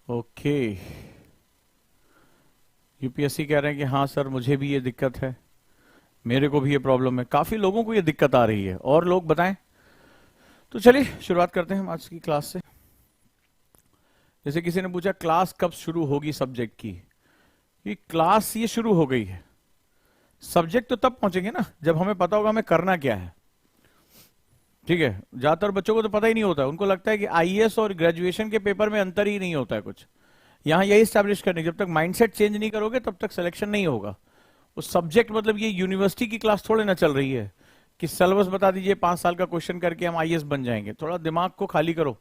Okay, UPSC कह रहे हैं कि हाँ सर मुझे भी ये दिक्कत है, मेरे को भी ये प्रॉब्लम है, काफी लोगों को ये दिक्कत आ रही है। और लोग बताएं। तो चलिए शुरुआत करते हैं हम आज की क्लास से। जैसे किसी ने पूछा क्लास कब शुरू होगी सब्जेक्ट की, कि क्लास ये शुरू हो गई है, सब्जेक्ट तो तब पहुंचेंगे ना जब हमें पता होगा हमें करना क्या है। ठीक है, ज्यादातर बच्चों को तो पता ही नहीं होता, उनको लगता है कि आईएएस और ग्रेजुएशन के पेपर में अंतर ही नहीं होता है कुछ। यहां यही स्टैब्लिश करने, जब तक माइंडसेट चेंज नहीं करोगे तब तक सिलेक्शन नहीं होगा। उस सब्जेक्ट मतलब ये यूनिवर्सिटी की क्लास थोड़े ना चल रही है कि सिलेबस बता दीजिए 5 साल का क्वेश्चन करके हम आईएएस बन जाएंगे। थोड़ा दिमाग को खाली करो,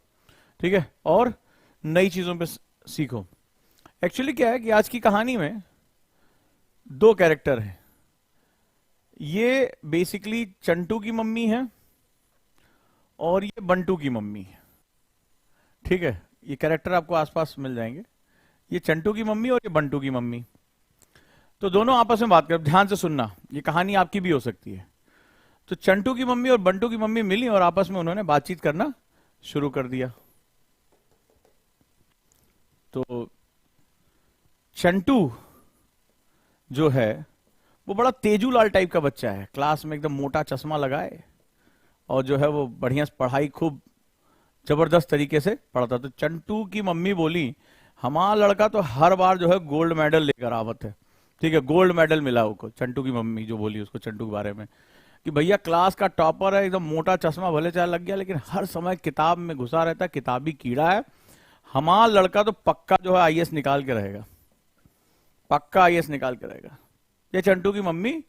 ठीक है, और नई चीजों पे सीखो। एक्चुअली क्या है कि आज की कहानी में 2 कैरेक्टर हैं। ये बेसिकली चंटू की मम्मी है और ये बंटू की मम्मी है। ठीक है, ये कैरेक्टर आपको आसपास मिल जाएंगे, ये चंटू की मम्मी और ये बंटू की मम्मी। तो दोनों आपस में बात कर, ध्यान से सुनना, ये कहानी आपकी भी हो सकती है। तो चंटू की मम्मी और बंटू की मम्मी मिली और आपस में उन्होंने बातचीत करना शुरू कर दिया। तो चंटू जो है वो बड़ा तेजूलाल टाइप का बच्चा है, क्लास में एकदम मोटा चश्मा लगाए और जो है वो बढ़िया पढ़ाई खूब जबरदस्त तरीके से पढ़ता। तो चंटू की मम्मी बोली हमारा लड़का तो हर बार जो है गोल्ड मेडल लेकर आवत है। ठीक है, गोल्ड मेडल मिला उसको। चंटू की मम्मी जो बोली उसको चंटू के बारे में कि भैया क्लास का टॉपर है, एकदम मोटा चश्मा भले चाहे लग गया लेकिन हर समय किताब में घुसा रहता है, किताबी कीड़ा है। हमारा लड़का तो पक्का जो है आईएएस निकाल के रहेगा, पक्का आईएएस निकाल के रहेगा। ये चंटू की मम्मी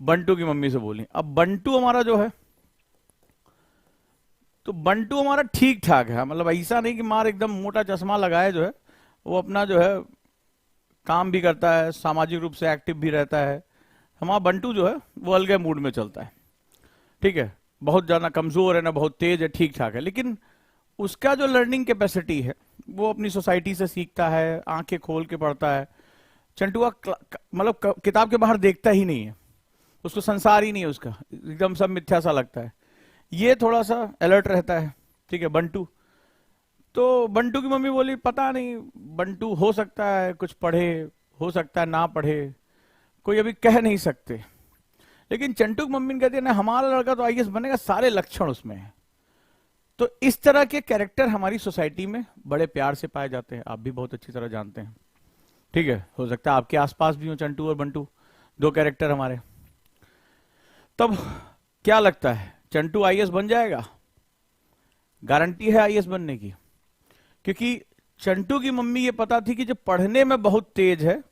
बंटू की मम्मी से बोली। अब बंटू हमारा जो है, तो बंटू हमारा ठीक ठाक है, मतलब ऐसा नहीं कि मार एकदम मोटा चश्मा लगाए, जो है वो अपना जो है काम भी करता है, सामाजिक रूप से एक्टिव भी रहता है। हमारा बंटू जो है वो अलगे मूड में चलता है। ठीक है, बहुत ज्यादा कमजोर है ना बहुत तेज है, ठीक ठाक है, लेकिन उसका जो लर्निंग कैपेसिटी है वो अपनी सोसाइटी से सीखता है, आंखें खोल के पढ़ता है। चंटुआ मतलब किताब के बाहर देखता ही नहीं है, उसको संसार ही नहीं है उसका, एकदम सब मिथ्या सा लगता है। ये थोड़ा सा अलर्ट रहता है। ठीक है, बंटू। तो बंटू की मम्मी बोली पता नहीं, बंटू हो सकता है कुछ पढ़े, हो सकता है ना पढ़े, कोई अभी कह नहीं सकते। लेकिन चंटू की मम्मी ने कहती है ना हमारा लड़का तो आईएएस बनेगा, सारे लक्षण उसमें है। तो इस तरह के कैरेक्टर हमारी सोसाइटी में बड़े प्यार से पाए जाते हैं, आप भी बहुत अच्छी तरह जानते हैं। ठीक है, हो सकता है आपके आसपास भी हो चंटू और बंटू, 2 कैरेक्टर हमारे। तब क्या लगता है चंटू आईएएस बन जाएगा? गारंटी है आईएएस बनने की, क्योंकि चंटू की मम्मी ये पता थी कि जो पढ़ने में बहुत तेज है,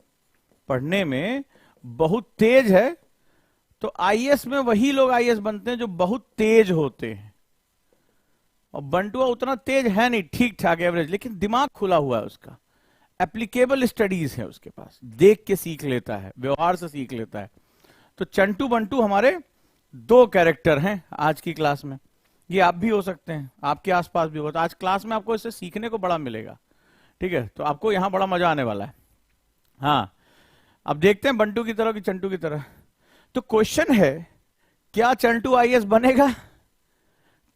पढ़ने में बहुत तेज है, तो आईएएस में वही लोग आईएएस बनते हैं जो बहुत तेज होते हैं। और बंटुआ उतना तेज है नहीं, ठीक ठाक एवरेज, लेकिन दिमाग खुला हुआ है उसका, एप्लीकेबल स्टडीज है उसके पास, देख के सीख लेता है, व्यवहार से सीख लेता है। तो चंटू बंटू हमारे 2 कैरेक्टर हैं आज की क्लास में। ये आप भी हो सकते हैं, आपके आसपास भी हो। तो आज क्लास में आपको इससे सीखने को बड़ा मिलेगा। ठीक है, तो आपको यहां बड़ा मजा आने वाला है। हाँ, अब देखते हैं बंटू की तरह कि चंटू की तरह। तो क्वेश्चन है, क्या चंटू आईएएस बनेगा?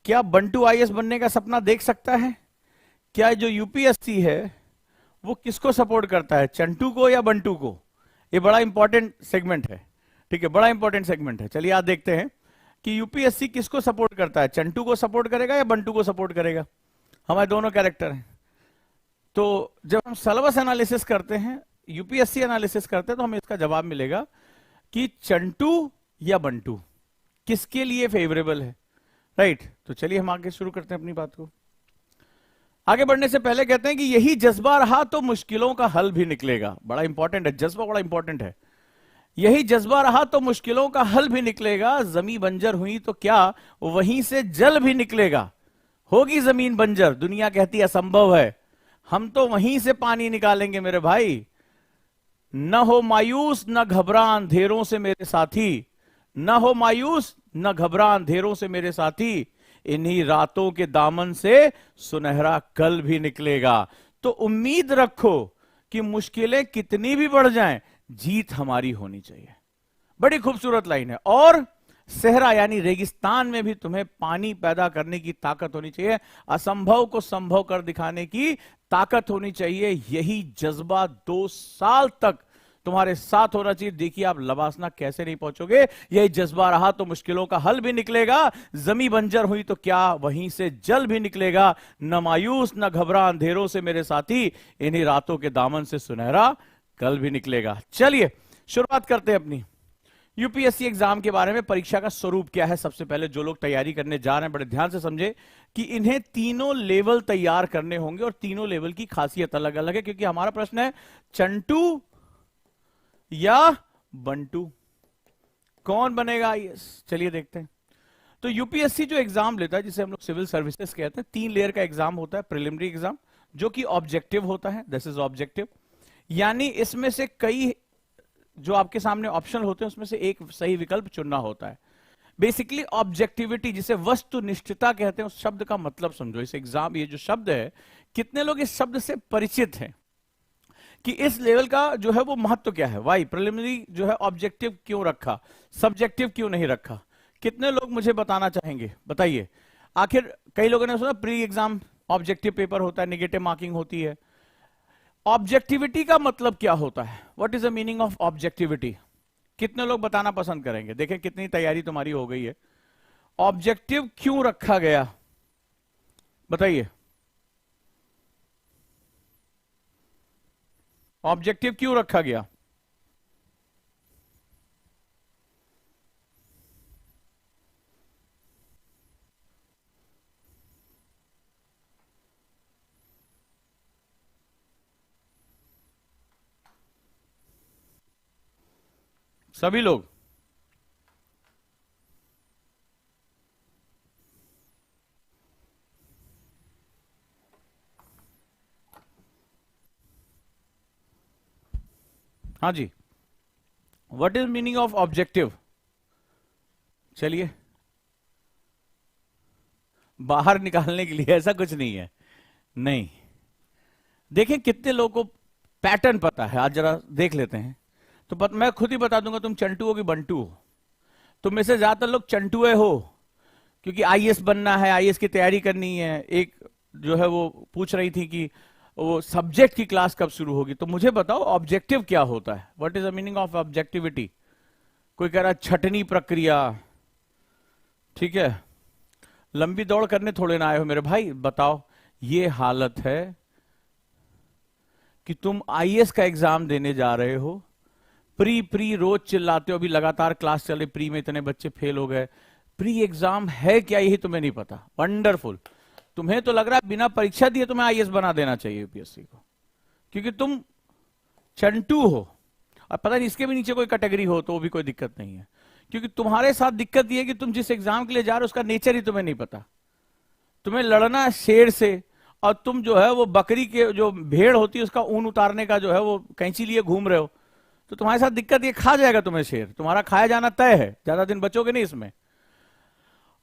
क्या बंटू आईएएस बनने का सपना देख सकता है? क्या जो यूपीएससी है वो किसको सपोर्ट करता है, चंटू को या बंटू को? ये बड़ा इंपॉर्टेंट सेगमेंट है। ठीक है, बड़ा इंपॉर्टेंट सेगमेंट है। चलिए आज देखते हैं कि यूपीएससी किसको सपोर्ट करता है, चंटू को सपोर्ट करेगा या बंटू को सपोर्ट करेगा। हमारे दोनों कैरेक्टर हैं। तो जब हम सिलेबस एनालिसिस करते हैं, यूपीएससी एनालिसिस करते हैं, तो हमें इसका जवाब मिलेगा कि चंटू या बंटू किसके लिए फेवरेबल है। राइट, तो चलिए हम आगे शुरू करते हैं अपनी बात को। आगे बढ़ने से पहले कहते हैं कि यही जज्बा रहा तो मुश्किलों का हल भी निकलेगा। बड़ा इंपॉर्टेंट है, जज्बा बड़ा इंपॉर्टेंट है। यही जज्बा रहा तो मुश्किलों का हल भी निकलेगा, जमीन बंजर हुई तो क्या वहीं से जल भी निकलेगा। होगी जमीन बंजर, दुनिया कहती असंभव है, हम तो वहीं से पानी निकालेंगे मेरे भाई। न हो मायूस न घबरा अंधेरों से मेरे साथी, न हो मायूस न घबरा अंधेरों से मेरे साथी, इन्हीं रातों के दामन से सुनहरा कल भी निकलेगा। तो उम्मीद रखो कि मुश्किलें कितनी भी बढ़ जाएं, जीत हमारी होनी चाहिए। बड़ी खूबसूरत लाइन है। और सहरा यानी रेगिस्तान में भी तुम्हें पानी पैदा करने की ताकत होनी चाहिए, असंभव को संभव कर दिखाने की ताकत होनी चाहिए। यही जज्बा 2 साल तक तुम्हारे साथ होना चाहिए। देखिए आप लवासना कैसे नहीं पहुंचोगे, यही जज्बा रहा तो मुश्किलों का हल भी निकलेगा। जमी बंजर हुई तो क्या, वहीं से जल भी निकलेगा। न मायूस न घबरा अंधेरों से मेरे साथी, इन्हीं रातों के दामन से सुनहरा कल भी निकलेगा। चलिए शुरुआत करते हैं अपनी यूपीएससी एग्जाम के बारे में। परीक्षा का स्वरूप क्या है, सबसे पहले जो लोग तैयारी करने जा रहे हैं बड़े ध्यान से समझे कि इन्हें तीनों लेवल तैयार करने होंगे और तीनों लेवल की खासियत अलग अलग है, क्योंकि हमारा प्रश्न है चंटू या बंटू, कौन बनेगा आईएएस। चलिए देखते हैं। तो यूपीएससी जो एग्जाम लेता है, जिसे हम लोग सिविल सर्विसेज कहते हैं, 3 लेयर का एग्जाम होता है। प्रिलिमिनरी एग्जाम जो कि ऑब्जेक्टिव होता है, दिस इज ऑब्जेक्टिव, यानी इसमें से कई जो आपके सामने ऑप्शन होते हैं उसमें से एक सही विकल्प चुनना होता है। बेसिकली ऑब्जेक्टिविटी, जिसे वस्तुनिष्ठता कहते हैं, उस शब्द का मतलब समझो। इस एग्जाम, ये जो शब्द है, कितने लोग इस शब्द से परिचित हैं कि इस लेवल का जो है वो महत्व क्या है। वाई प्रिलिमिनरी जो है ऑब्जेक्टिव क्यों रखा, सब्जेक्टिव क्यों नहीं रखा, कितने लोग मुझे बताना चाहेंगे, बताइए। आखिर कई लोगों ने सुना प्री एग्जाम ऑब्जेक्टिव पेपर होता है, नेगेटिव मार्किंग होती है। ऑब्जेक्टिविटी का मतलब क्या होता है, what is the meaning of objectivity, कितने लोग बताना पसंद करेंगे। देखें कितनी तैयारी तुम्हारी हो गई है। ऑब्जेक्टिव क्यों रखा गया, बताइए। ऑब्जेक्टिव क्यों रखा गया, सभी लोग। हाँ जी, what is meaning of objective. चलिए, बाहर निकालने के लिए ऐसा कुछ नहीं है, नहीं। देखें कितने लोगों को पैटर्न पता है, आज जरा देख लेते हैं। तो मैं खुद ही बता दूंगा तुम चंटू हो कि बंटू हो। तुम में से ज्यादातर लोग चंटुए हो, क्योंकि आईएएस बनना है, आईएएस की तैयारी करनी है। एक जो है वो पूछ रही थी कि वो सब्जेक्ट की क्लास कब शुरू होगी। तो मुझे बताओ ऑब्जेक्टिव क्या होता है, what is the meaning of objectivity. कोई कह रहा है छटनी प्रक्रिया, ठीक है, लंबी दौड़ करने थोड़े ना आए हो मेरे भाई। बताओ, ये हालत है कि तुम आईएएस का एग्जाम देने जा रहे हो, प्री रोज चिल्लाते हो, अभी लगातार क्लास चले, प्री में इतने बच्चे फेल हो गए। प्री एग्जाम है क्या, यही तुम्हें नहीं पता। वंडरफुल, तुम्हें तो लग रहा है बिना परीक्षा दिए तुम्हें आईएएस बना देना चाहिए यूपीएससी को, क्योंकि तुम चंटू हो। और पता नहीं इसके भी नीचे कोई कैटेगरी हो तो वो भी कोई दिक्कत नहीं है, क्योंकि तुम्हारे साथ दिक्कत ये है कि तुम जिस एग्जाम के लिए जा रहे हो उसका नेचर ही तुम्हें नहीं पता। तुम्हें लड़ना है शेर से, और तुम जो है वो बकरी के जो भेड़ होती है उसका ऊन उतारने का जो है वो कैंची लिए घूम रहे हो। तो तुम्हारे साथ दिक्कत ये, खा जाएगा तुम्हें शेर, तुम्हारा खाया जाना तय है, ज्यादा दिन बचोगे नहीं इसमें।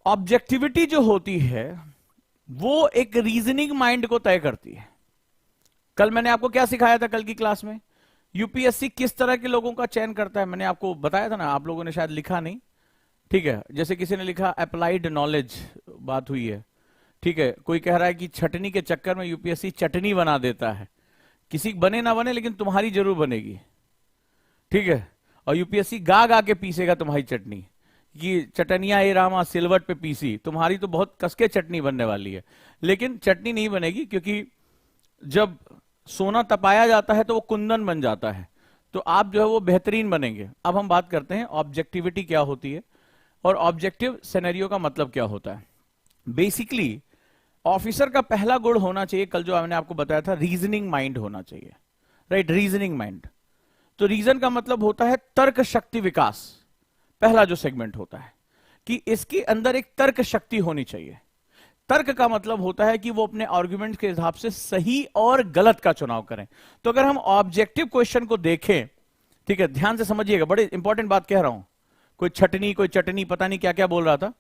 ऑब्जेक्टिविटी जो होती है वो एक रीजनिंग माइंड को तय करती है। कल मैंने आपको क्या सिखाया था, कल की क्लास में यूपीएससी किस तरह के लोगों का चयन करता है, मैंने आपको बताया था ना, आप लोगों ने शायद लिखा नहीं, ठीक है। जैसे किसी ने लिखा अप्लाइड नॉलेज, बात हुई है, ठीक है। कोई कह रहा है कि छटनी के चक्कर में यूपीएससी चटनी बना देता है। किसी बने ना बने लेकिन तुम्हारी जरूर बनेगी, ठीक है। और यूपीएससी गा गा के पीसेगा तुम्हारी चटनी, कि चटनिया ए रामा सिलवट पे पीसी, तुम्हारी तो बहुत कसके चटनी बनने वाली है, लेकिन चटनी नहीं बनेगी, क्योंकि जब सोना तपाया जाता है तो वो कुंदन बन जाता है। तो आप जो है वो बेहतरीन बनेंगे। अब हम बात करते हैं ऑब्जेक्टिविटी क्या होती है और ऑब्जेक्टिव सिनेरियो का मतलब क्या होता है। बेसिकली ऑफिसर का पहला गुण होना चाहिए, कल जो मैंने आपको बताया था, रीजनिंग माइंड होना चाहिए, राइट, रीजनिंग माइंड। तो रीजन का मतलब होता है तर्क शक्ति विकास। पहला जो सेगमेंट होता है कि इसके अंदर एक तर्क शक्ति होनी चाहिए। तर्क का मतलब होता है कि वो अपने आर्गुमेंट के हिसाब से सही और गलत का चुनाव करें। तो अगर हम ऑब्जेक्टिव क्वेश्चन को देखें, ठीक है, ध्यान से समझिएगा, बड़ी इंपॉर्टेंट बात कह रहा हूं। कोई छटनी, कोई चटनी, पता नहीं क्या क्या बोल रहा था,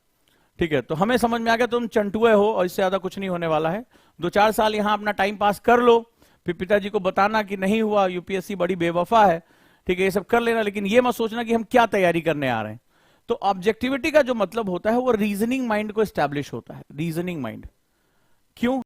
ठीक है। तो हमें समझ में आ गया तुम चंटुए हो और इससे ज्यादा कुछ नहीं होने वाला है। 2-4 साल यहां अपना टाइम पास कर लो, फिर पिताजी को बताना कि नहीं हुआ, यूपीएससी बड़ी बेवफा है, ठीक है, ये सब कर लेना, लेकिन ये मत सोचना कि हम क्या तैयारी करने आ रहे हैं। तो ऑब्जेक्टिविटी का जो मतलब होता है वो रीजनिंग माइंड को एस्टैब्लिश होता है, रीजनिंग माइंड। क्यों?